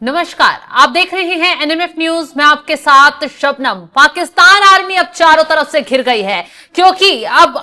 नमस्कार, आप देख रहे हैं एनएमएफ न्यूज। मैं आपके साथ शबनम। पाकिस्तान आर्मी अब चारों तरफ से घिर गई है क्योंकि अब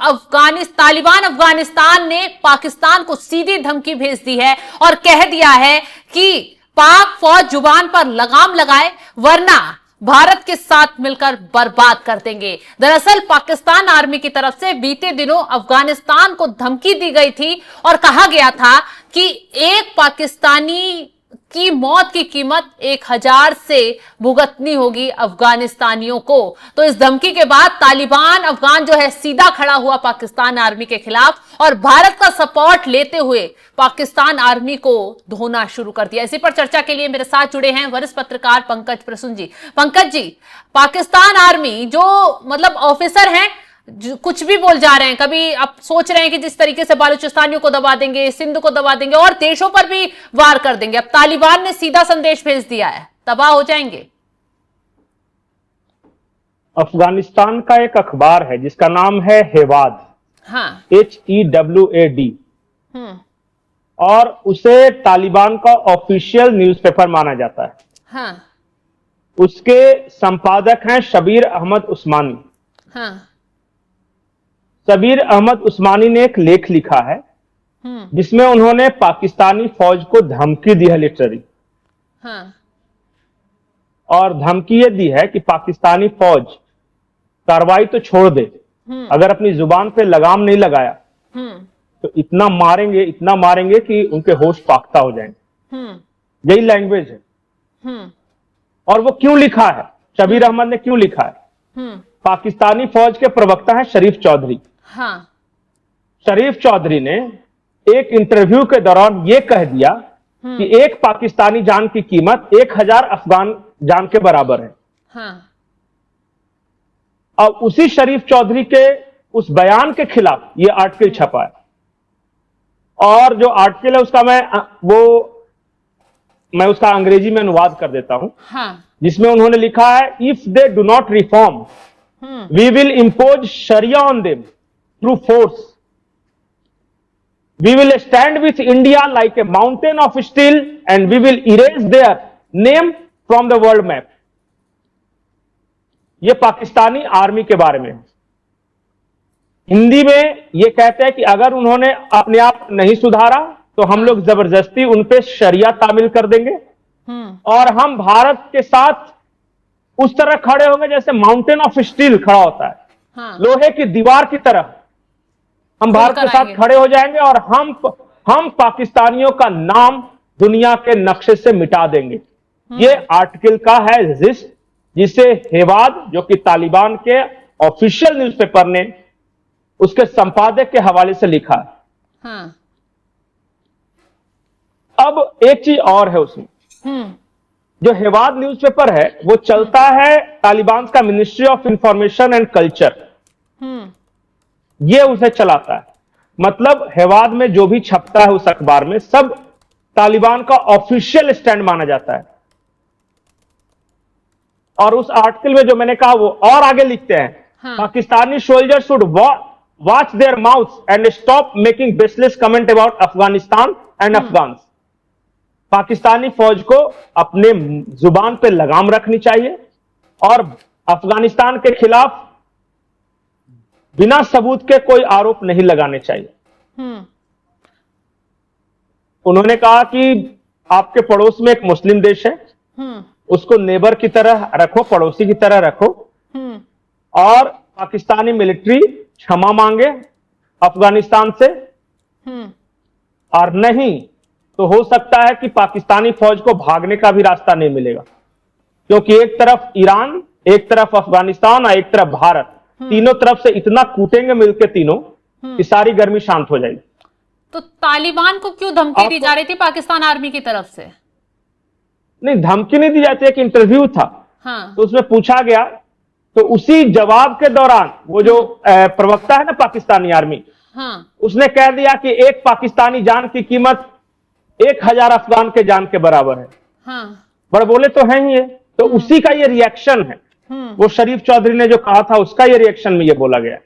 तालिबान अफगानिस्तान ने पाकिस्तान को सीधी धमकी भेज दी है और कह दिया है कि पाक फौज जुबान पर लगाम लगाए वरना भारत के साथ मिलकर बर्बाद कर देंगे। दरअसल पाकिस्तान आर्मी की तरफ से बीते दिनों अफगानिस्तान को धमकी दी गई थी और कहा गया था कि एक पाकिस्तानी की मौत की कीमत 1000 से भुगतनी होगी अफगानिस्तानियों को। तो इस धमकी के बाद तालिबान अफगान जो है सीधा खड़ा हुआ पाकिस्तान आर्मी के खिलाफ और भारत का सपोर्ट लेते हुए पाकिस्तान आर्मी को धोना शुरू कर दिया। इसी पर चर्चा के लिए मेरे साथ जुड़े हैं वरिष्ठ पत्रकार पंकज प्रसून जी। पंकज जी, पाकिस्तान आर्मी जो ऑफिसर हैं कुछ भी बोल जा रहे हैं, कभी आप सोच रहे हैं कि जिस तरीके से बालूचिस्तानियों को दबा देंगे, सिंध को दबा देंगे और देशों पर भी वार कर देंगे। अब तालिबान ने सीधा संदेश भेज दिया है, तबाह हो जाएंगे। अफगानिस्तान का एक अखबार है जिसका नाम है हेवाद, हाँ, HEWAD, और उसे तालिबान का ऑफिशियल न्यूज़पेपर माना जाता है। हाँ, उसके संपादक हैं शबीर अहमद उस्मानी। हाँ, शबीर अहमद उस्मानी ने एक लेख लिखा है जिसमें उन्होंने पाकिस्तानी फौज को धमकी दी है, लिटरली। हाँ, और धमकी ये दी है कि पाकिस्तानी फौज कार्रवाई तो छोड़ दे, अगर अपनी जुबान पे लगाम नहीं लगाया तो इतना मारेंगे कि उनके होश फाख्ता हो जाएंगे। यही लैंग्वेज है। और वो क्यों लिखा है, शबीर अहमद ने क्यों लिखा है? पाकिस्तानी फौज के प्रवक्ता हैं शरीफ चौधरी। हाँ, शरीफ चौधरी ने एक इंटरव्यू के दौरान यह कह दिया कि एक पाकिस्तानी जान की कीमत 1000 अफगान जान के बराबर है। हाँ, अब उसी शरीफ चौधरी के उस बयान के खिलाफ यह आर्टिकल छपा है। और जो आर्टिकल है उसका मैं उसका अंग्रेजी में अनुवाद कर देता हूं। हाँ, जिसमें उन्होंने लिखा है, if they do not reform we will impose Sharia on them through force. We will stand with India like a mountain of steel and we will erase their name from the world map. ये Pakistani army के बारे में। हिंदी में ये कहते हैं कि अगर उन्होंने अपने आप नहीं सुधारा तो हम लोग जबरदस्ती उन पे शरिया तामील कर देंगे और हम भारत के साथ उस तरह खड़े होंगे जैसे माउंटेन ऑफ स्टील खड़ा होता है। हाँ, लोहे की दीवार की तरह हम भारत के साथ खड़े हो जाएंगे और हम पाकिस्तानियों का नाम दुनिया के नक्शे से मिटा देंगे। ये आर्टिकल का है जिसे हेवाद, जो कि तालिबान के ऑफिशियल न्यूज़पेपर ने उसके संपादक के हवाले से लिखा है। हाँ, अब एक चीज और है उसमें, जो हेवाद न्यूज़पेपर है वो चलता है तालिबान का ministry of information and culture, ये उसे चलाता है। मतलब हेवाद में जो भी छपता है उस अखबार में सब तालिबान का ऑफिशियल स्टैंड माना जाता है। और उस आर्टिकल में जो मैंने कहा वो और आगे लिखते हैं, Pakistani soldier should watch there mouths and stop making baseless comment about Afghanistan and Afghans. Pakistani फौज को अपने जुबान पे लगाम रखनी चाहिए और अफगानिस्तान के खिलाफ बिना सबूत के कोई आरोप नहीं लगाने चाहिए। उन्होंने कहा कि आपके पड़ोस में एक मुस्लिम देश है, उसको नेबर की तरह रखो, पड़ोसी की तरह रखो, और पाकिस्तानी मिलिट्री क्षमा मांगे अफगानिस्तान से, और नहीं तो हो सकता है कि पाकिस्तानी फौज को भागने का भी रास्ता नहीं मिलेगा, क्योंकि एक तरफ ईरान, एक तरफ अफगानिस्तान और एक तरफ भारत, तीनों तरफ से इतना कूटेंगे मिलकर तीनों कि सारी गर्मी शांत हो जाएगी। तो तालिबान को क्यों धमकी दी जा रही थी पाकिस्तान आर्मी की तरफ से? नहीं, धमकी नहीं दी जाती, एक इंटरव्यू था। हाँ, तो उसमें पूछा गया, तो उसी जवाब के दौरान वो जो प्रवक्ता है ना पाकिस्तानी आर्मी, हाँ, उसने कह दिया कि एक पाकिस्तानी जान की कीमत 1000 अफगान के जान के बराबर है। हाँ, बड़े बोले तो हैं ही ये, तो उसी का ये रिएक्शन है। वो शरीफ चौधरी ने जो कहा था उसका ये रिएक्शन में ये बोला गया।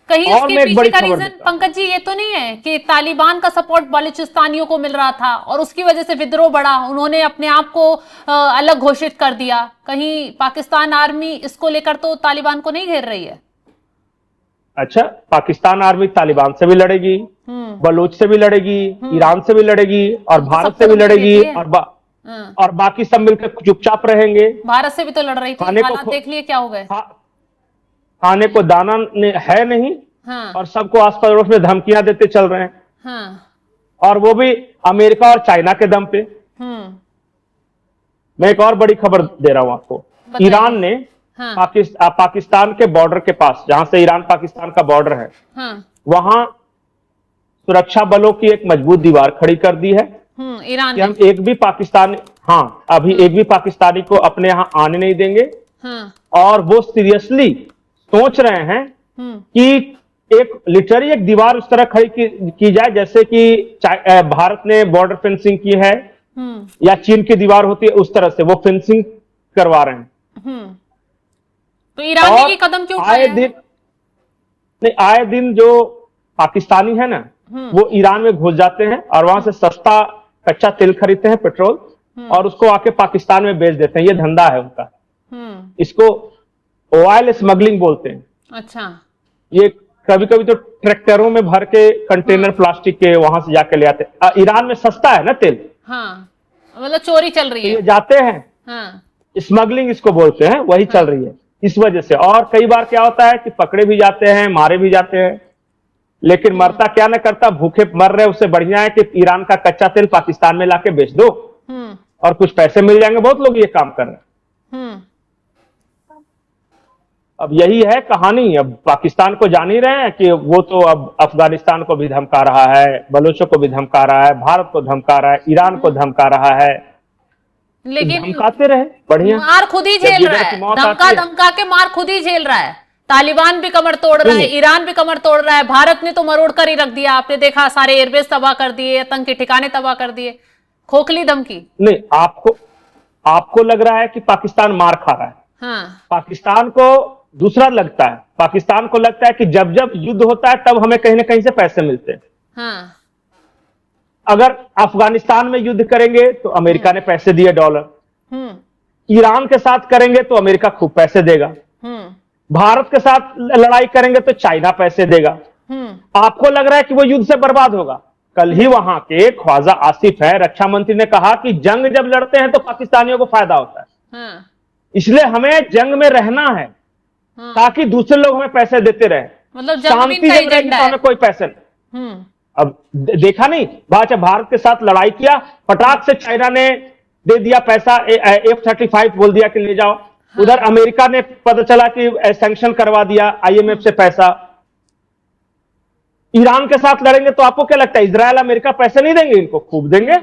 कहीं और इसके मैं एक पीछे बड़ी का खबर रीजन देता हूं। पंकज जी ये तो नहीं है कि तालिबान का सपोर्ट बलूचिस्तानियों को मिल रहा था और उसकी वजह से विद्रोह बढ़ा, उन्होंने अपने आप को अलग घोषित कर दिया? कहीं पाकिस्तान आर्मी इसको लेकर तो तालिबान को नहीं घेर रही है? अच्छा, पाकिस्तान आर्मी तालिबान से भी लड़ेगी, बलूच से भी लड़ेगी, ईरान से भी लड़ेगी और अब तो भारत सबको से भी धमकी लड़ेगी देती है। हाँ, और बाकी सब मिलकर चुपचाप रहेंगे। भारत से भी तो लड़ रही थी, खाने को हालात देख लिए क्या हो गए। खाने को दाना है नहीं हाँ और सबको आस पड़ोस में धमकियां देते चल रहे हैं, हाँ। और वो भी अमेरिका और चाइना के दम पे। हम्म। मैं एक और बड़ी खबर दे रहा हूं आपको। बताइए। ईरान ने हाँ पाकिस्तान के बॉर्डर के पास, जहां से ईरान पाकिस्तान का बॉर्डर है, हाँ। वहां सुरक्षा बलों की एक मजबूत दीवार खड़ी कर दी है ईरान कि ने। हम एक भी पाकिस्तानी, हाँ, अभी एक भी पाकिस्तानी को अपने यहां आने नहीं देंगे। हाँ। और वो सीरियसली सोच रहे हैं कि एक लिटरली एक दीवार उस तरह खड़ी की जाए जैसे कि भारत ने बॉर्डर फेंसिंग की है या चीन की दीवार होती है, उस तरह से वो फेंसिंग करवा रहे हैं। तो ईरान ने ये कदम क्यों उठाया है? आए दिन जो पाकिस्तानी है ना, वो ईरान में घुस जाते हैं और वहां से सस्ता कच्चा तेल खरीदते हैं, पेट्रोल, और उसको आके पाकिस्तान में बेच देते हैं। ये धंधा है उनका। इसको ऑयल स्मगलिंग बोलते हैं। अच्छा। ये कभी कभी तो ट्रैक्टरों में भर के कंटेनर प्लास्टिक के वहां से जाके ले आते हैं। ईरान में सस्ता है ना तेल। हाँ, मतलब चोरी चल रही तो है। ये जाते हैं, हाँ। स्मगलिंग इसको बोलते हैं, वही चल रही है इस वजह से। और कई बार क्या होता है कि पकड़े भी जाते हैं, मारे भी जाते हैं, लेकिन मरता क्या न करता, भूखे मर रहे, उससे बढ़िया है कि ईरान का कच्चा तेल पाकिस्तान में लाके बेच दो और कुछ पैसे मिल जाएंगे। बहुत लोग ये काम कर रहे हैं। अब यही है कहानी। अब पाकिस्तान को जान ही रहे हैं कि वो तो अब अफगानिस्तान को भी धमका रहा है, बलूचों को भी धमका रहा है, भारत को धमका रहा है, ईरान को धमका रहा है। लेकिन धमकाते रहे, बढ़िया। मार खुद ही झेल रहा है, धमका धमका के मार खुद ही झेल रहा है। तालिबान भी कमर तोड़ रहा है, ईरान भी कमर तोड़ रहा है, भारत ने तो मरोड़ कर ही रख दिया। आपने देखा, सारे एयरबेस तबाह कर दिए, आतंक के ठिकाने तबाह कर दिए। खोखली धमकी नहीं। आपको लग रहा है कि पाकिस्तान मार खा रहा है। हाँ। पाकिस्तान को दूसरा लगता है। पाकिस्तान को लगता है कि जब जब युद्ध होता है तब हमें कहीं ना कहीं से पैसे मिलते हैं। हाँ। अगर अफगानिस्तान में युद्ध करेंगे तो अमेरिका ने पैसे दिए, डॉलर। ईरान के साथ करेंगे तो अमेरिका खूब पैसे देगा। भारत के साथ लड़ाई करेंगे तो चाइना पैसे देगा। आपको लग रहा है कि वो युद्ध से बर्बाद होगा। कल ही वहां के ख्वाजा आसिफ है, रक्षा मंत्री, ने कहा कि जंग जब लड़ते हैं तो पाकिस्तानियों को फायदा होता है। इसलिए हमें जंग में रहना है ताकि दूसरे लोग हमें पैसे देते रहे। मतलब शांति जब रहेगी तो हमें कोई पैसे नहीं। अब देखा नहीं, भारत के साथ लड़ाई किया, फटाक से चाइना ने दे दिया पैसा, F-35 बोल दिया कि ले जाओ। उधर अमेरिका ने पता चला कि सैंक्शन करवा दिया IMF से पैसा। ईरान के साथ लड़ेंगे तो आपको क्या लगता है इजराइल अमेरिका पैसे नहीं देंगे? इनको खूब देंगे।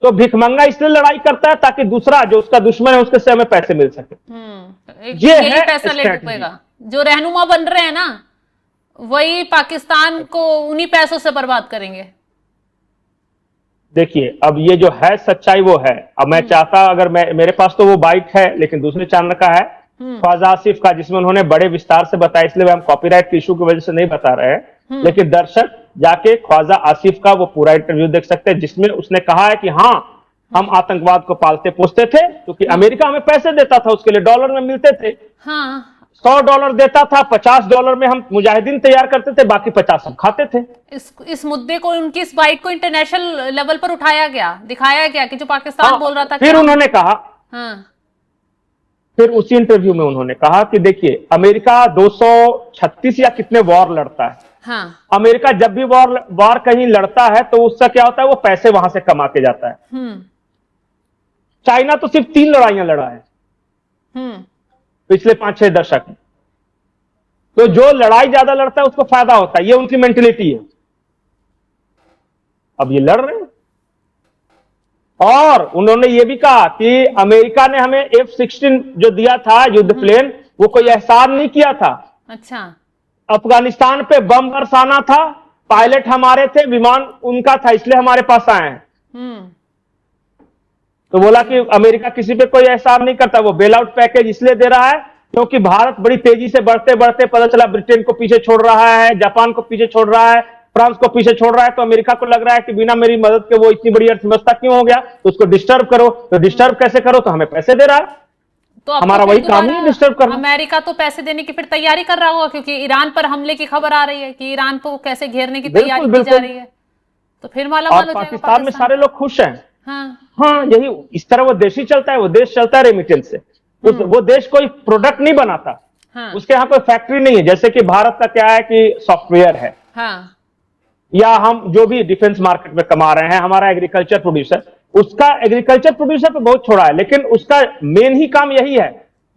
तो भिखमंगा इसलिए लड़ाई करता है ताकि दूसरा जो उसका दुश्मन है उसके से हमें पैसे मिल सके। ये है पैसा ले डूबेगा। जो रहनुमा बन रहे हैं ना, वही पाकिस्तान को उन्हीं पैसों से बर्बाद करेंगे। देखिए, अब ये जो है सच्चाई वो है। अब मैं चाहता, अगर मेरे पास तो वो बाइट है लेकिन दूसरे चैनल का है, ख्वाजा आसिफ का, जिसमें उन्होंने बड़े विस्तार से बताया, इसलिए हम कॉपीराइट के इशू की वजह से नहीं बता रहे हैं। लेकिन दर्शक जाके ख्वाजा आसिफ का वो पूरा इंटरव्यू देख सकते हैं, जिसमें उसने कहा है कि हाँ, हम आतंकवाद को पालते पोसते थे क्योंकि अमेरिका हमें पैसे देता था, उसके लिए डॉलर में मिलते थे। हाँ। $100 देता था, $50 में हम मुजाहिदीन तैयार करते थे, बाकी 50 हम खाते थे। इस मुद्दे को, उनकी इस बाइट को इंटरनेशनल लेवल पर उठाया गया, दिखाया गया कि जो पाकिस्तान बोल रहा था। फिर उन्होंने कहा, फिर उसी इंटरव्यू में उन्होंने कहा कि देखिए, अमेरिका 236 या कितने वॉर लड़ता है। अमेरिका जब भी वॉर कहीं लड़ता है तो उसका क्या होता है, वो पैसे वहां से कमा के जाता है। चाइना तो सिर्फ 3 लड़ाइयां लड़ा है पिछले 5-6 दशक में। तो जो लड़ाई ज्यादा लड़ता है उसको फायदा होता है, ये उनकी मेंटेलिटी है। अब ये लड़ रहे हैं। और उन्होंने ये भी कहा कि अमेरिका ने हमें F-16 जो दिया था युद्ध प्लेन, वो कोई एहसान नहीं किया था। अच्छा। अफगानिस्तान पे बम बरसाना था, पायलट हमारे थे, विमान उनका था, इसलिए हमारे पास आए हैं। तो बोला कि अमेरिका किसी पे कोई एहसान नहीं करता, वो बेल आउट पैकेज इसलिए दे रहा है क्योंकि भारत बड़ी तेजी से बढ़ते बढ़ते पता चला ब्रिटेन को पीछे छोड़ रहा है, जापान को पीछे छोड़ रहा है, फ्रांस को पीछे छोड़ रहा है, तो अमेरिका को लग रहा है कि बिना मेरी मदद के वो इतनी बड़ी अर्थव्यवस्था क्यों हो गया, तो उसको डिस्टर्ब करो। तो डिस्टर्ब कैसे करो, तो हमें पैसे दे रहा है, तो अब हमारा तो वही फिर काम ही दोबारा डिस्टर्ब करना। अमेरिका तो पैसे देने की फिर तैयारी कर रहा होगा, क्योंकि ईरान पर हमले की खबर आ रही है कि ईरान को कैसे घेरने की तैयारी की जा रही है, तो फिर मालामाल और हो जाएगा पाकिस्तान में सारे लोग खुश हैं। हाँ हाँ, यही इस तरह वो देश ही चलता है, वो देश चलता है रेमिटेंस से। वो देश कोई प्रोडक्ट नहीं बनाता, हाँ उसके यहाँ कोई फैक्ट्री नहीं है। जैसे कि भारत का क्या है कि सॉफ्टवेयर है, हाँ या हम जो भी डिफेंस मार्केट में कमा रहे हैं, हमारा एग्रीकल्चर प्रोड्यूसर, उसका एग्रीकल्चर प्रोड्यूसर तो बहुत छोड़ा है, लेकिन उसका मेन ही काम यही है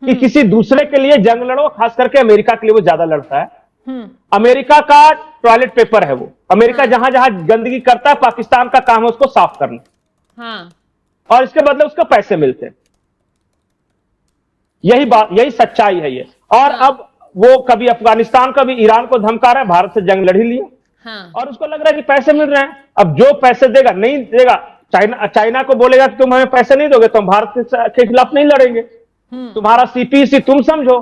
कि किसी दूसरे के लिए जंग लड़ो। खास करके अमेरिका के लिए वो ज्यादा लड़ता है। अमेरिका का टॉयलेट पेपर है वो। अमेरिका जहां जहां गंदगी करता है, पाकिस्तान का काम है उसको साफ करना, हाँ और इसके बदले उसको पैसे मिलते हैं। यही बात, यही सच्चाई है ये। और अब वो कभी अफगानिस्तान, कभी ईरान को धमका रहा है, भारत से जंग लड़ ही लिया, हाँ और उसको लग रहा है कि पैसे मिल रहे हैं। अब जो पैसे देगा, नहीं देगा, चाइना को बोलेगा कि तुम हमें पैसे नहीं दोगे तो हम भारत के खिलाफ नहीं लड़ेंगे, तुम्हारा सीपीसी तुम समझो,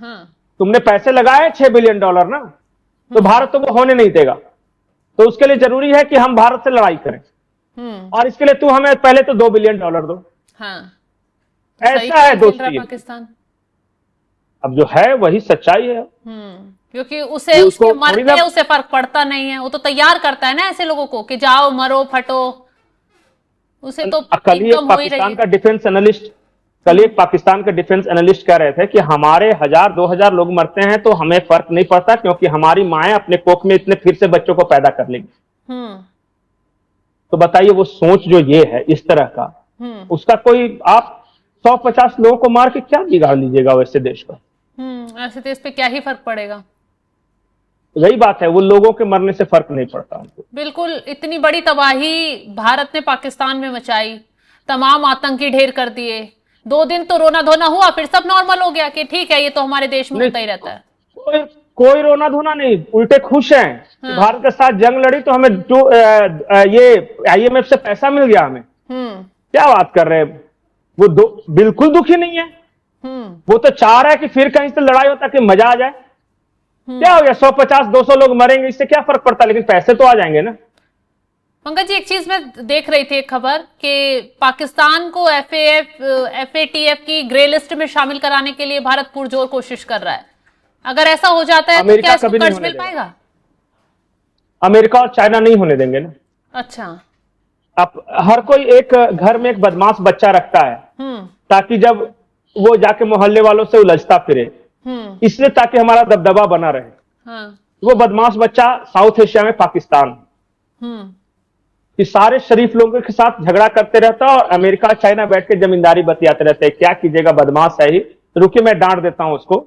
हाँ तुमने पैसे लगाए $6 बिलियन ना, तो भारत तो वो होने नहीं देगा। तो उसके लिए जरूरी है कि हम भारत से लड़ाई करें, और इसके लिए तू हमें पहले तो $2 बिलियन दो। हाँ ऐसा है दोस्ती पाकिस्तान। अब जो है वही सच्चाई है। क्योंकि उसे उसके मरते उसे फर्क पड़ता नहीं है, वो तो तैयार करता है ना ऐसे लोगों को कि जाओ मरो फटो, उसे तो कल ही एक पाकिस्तान का डिफेंस एनालिस्ट कह रहे थे कि हमारे 1000-2000 लोग मरते हैं तो हमें फर्क नहीं पड़ता, क्योंकि हमारी माएं अपने कोख में इतने फिर से बच्चों को पैदा कर लेंगी। तो बताइए, वो सोच जो ये है इस तरह का, उसका कोई आप 150 लोगों को मार के क्या बिगाड़ लीजिएगा वैसे देश का? ऐसे देश पे क्या ही फर्क पड़ेगा? यही बात है, वो लोगों के मरने से फर्क नहीं पड़ता उनको। बिल्कुल, इतनी बड़ी तबाही भारत ने पाकिस्तान में मचाई, तमाम आतंकी ढेर कर दिए, 2 दिन तो रोना धोना हुआ, फिर सब नॉर्मल हो गया कि ठीक है ये तो हमारे देश में होता ही रहता है। कोई रोना धोना नहीं, उल्टे खुश हैं। हाँ। भारत के साथ जंग लड़ी तो हमें ये IMF से पैसा मिल गया हमें। क्या बात कर रहे हैं, वो बिल्कुल दुखी नहीं है। वो तो चाह रहा है कि फिर कहीं से लड़ाई हो ताकि मजा आ जाए। क्या हो गया, 150-200 लोग मरेंगे, इससे क्या फर्क पड़ता है, लेकिन पैसे तो आ जाएंगे ना। पंकज जी, एक चीज मैं देख रही थी, एक खबर कि पाकिस्तान को FATF की ग्रे लिस्ट में शामिल कराने के लिए भारत पुरजोर कोशिश कर रहा है। अगर ऐसा हो जाता है तो क्या इसको कर्ज मिल पाएगा? अमेरिका और चाइना नहीं होने देंगे ना। अच्छा, अब हर कोई एक घर में एक बदमाश बच्चा रखता है, ताकि जब वो जाके मोहल्ले वालों से उलझता फिरे, इसलिए ताकि हमारा दबदबा बना रहे। हाँ। वो बदमाश बच्चा साउथ एशिया में पाकिस्तान, कि सारे शरीफ लोगों के साथ झगड़ा करते रहता और अमेरिका चाइना बैठ के जमींदारी बतियाते रहते हैं। क्या कीजिएगा, बदमाश है ही, रुकिए मैं डांट देता हूं उसको,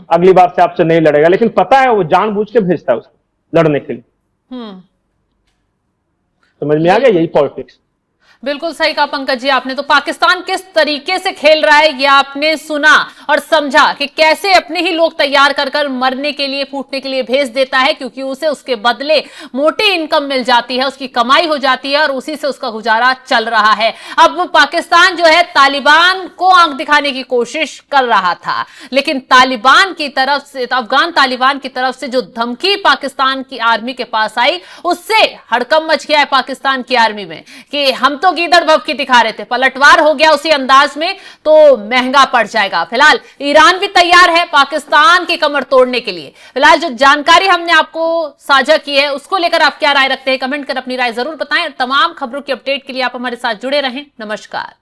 अगली बार से आपसे नहीं लड़ेगा। लेकिन पता है वो जानबूझ के भेजता है उसको लड़ने के लिए। समझ में आ गया, यही पॉलिटिक्स। बिल्कुल सही कहा पंकज जी आपने। तो पाकिस्तान किस तरीके से खेल रहा है ये आपने सुना और समझा कि कैसे अपने ही लोग तैयार कर कर मरने के लिए, फूटने के लिए भेज देता है, क्योंकि उसे उसके बदले मोटी इनकम मिल जाती है, उसकी कमाई हो जाती है और उसी से उसका गुजारा चल रहा है। अब पाकिस्तान जो है तालिबान को आंख दिखाने की कोशिश कर रहा था, लेकिन तालिबान की तरफ से, अफगान तालिबान की तरफ से जो धमकी पाकिस्तान की आर्मी के पास आई, उससे हड़कंप मच गया है पाकिस्तान की आर्मी में कि हम तो गीदड़ भभकी दिखा रहे थे, पलटवार हो गया उसी अंदाज में, तो महंगा पड़ जाएगा। फिलहाल ईरान भी तैयार है पाकिस्तान की कमर तोड़ने के लिए। फिलहाल जो जानकारी हमने आपको साझा की है उसको लेकर आप क्या राय रखते हैं, कमेंट कर अपनी राय जरूर बताएं। तमाम खबरों की अपडेट के लिए आप हमारे साथ जुड़े रहें। नमस्कार।